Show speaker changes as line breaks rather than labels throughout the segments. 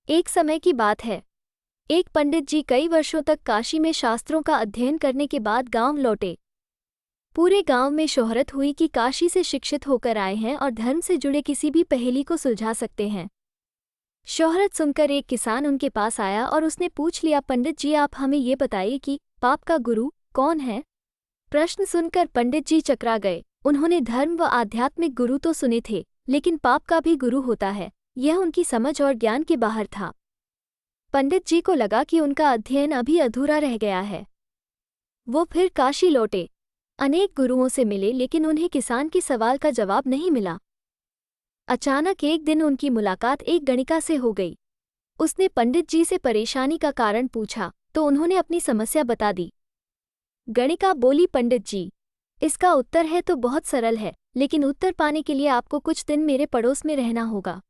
एक समय की बात है। एक पंडित जी कई वर्षों तक काशी में शास्त्रों का अध्ययन करने के बाद गांव लौटे। पूरे गांव में शोहरत हुई कि काशी से शिक्षित होकर आए हैं और धर्म से जुड़े किसी भी पहेली को सुलझा सकते हैं। शोहरत सुनकर एक किसान उनके पास आया और उसने पूछ लिया, पंडित जी आप हमें ये बताइए कि पाप का गुरु कौन है। प्रश्न सुनकर पंडित जी चकरा गए। उन्होंने धर्म व आध्यात्मिक गुरु तो सुने थे, लेकिन पाप का भी गुरु होता है, यह उनकी समझ और ज्ञान के बाहर था। पंडित जी को लगा कि उनका अध्ययन अभी अधूरा रह गया है। वो फिर काशी लौटे, अनेक गुरुओं से मिले, लेकिन उन्हें किसान के सवाल का जवाब नहीं मिला। अचानक एक दिन उनकी मुलाकात एक गणिका से हो गई। उसने पंडित जी से परेशानी का कारण पूछा तो उन्होंने अपनी समस्या बता दी। गणिका बोली, पंडित जी, इसका उत्तर है तो बहुत सरल है, लेकिन उत्तर पाने के लिए आपको कुछ दिन मेरे पड़ोस में रहना होगा।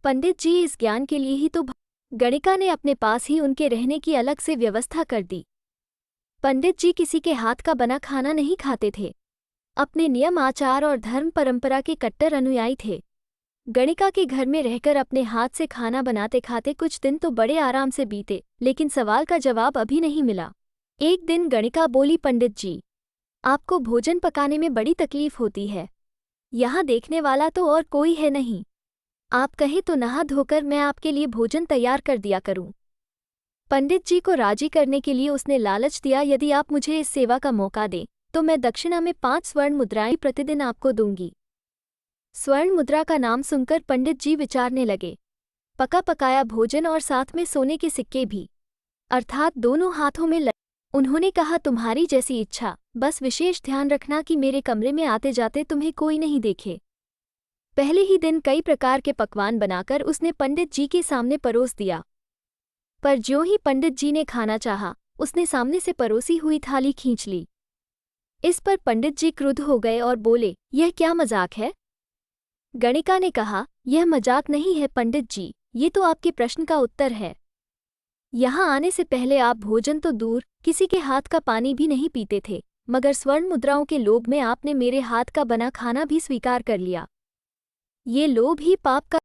पंडित जी इस ज्ञान के लिए ही तो गणिका ने अपने पास ही उनके रहने की अलग से व्यवस्था कर दी। पंडित जी किसी के हाथ का बना खाना नहीं खाते थे, अपने नियम आचार और धर्म परंपरा के कट्टर अनुयायी थे। गणिका के घर में रहकर अपने हाथ से खाना बनाते खाते कुछ दिन तो बड़े आराम से बीते, लेकिन सवाल का जवाब अभी नहीं मिला। एक दिन गणिका बोली, पंडित जी, आपको भोजन पकाने में बड़ी तकलीफ होती है। यहाँ देखने वाला तो और कोई है नहीं। आप कहें तो नहा धोकर मैं आपके लिए भोजन तैयार कर दिया करूं। पंडित जी को राजी करने के लिए उसने लालच दिया, यदि आप मुझे इस सेवा का मौका दें तो मैं दक्षिणा में 5 स्वर्ण मुद्राएं प्रतिदिन आपको दूंगी। स्वर्ण मुद्रा का नाम सुनकर पंडित जी विचारने लगे। पका पकाया भोजन और साथ में सोने के सिक्के भी, अर्थात दोनों हाथों में उन्होंने कहा, तुम्हारी जैसी इच्छा, बस विशेष ध्यान रखना कि मेरे कमरे में आते जाते तुम्हें कोई नहीं देखे। पहले ही दिन कई प्रकार के पकवान बनाकर उसने पंडित जी के सामने परोस दिया। पर ज्यों ही पंडित जी ने खाना चाहा, उसने सामने से परोसी हुई थाली खींच ली। इस पर पंडित जी क्रुद्ध हो गए और बोले, यह क्या मजाक है। गणिका ने कहा, यह मजाक नहीं है पंडित जी, ये तो आपके प्रश्न का उत्तर है। यहाँ आने से पहले आप भोजन तो दूर, किसी के हाथ का पानी भी नहीं पीते थे, मगर स्वर्ण मुद्राओं के लोभ में आपने मेरे हाथ का बना खाना भी स्वीकार कर लिया। ये लोभ ही पाप का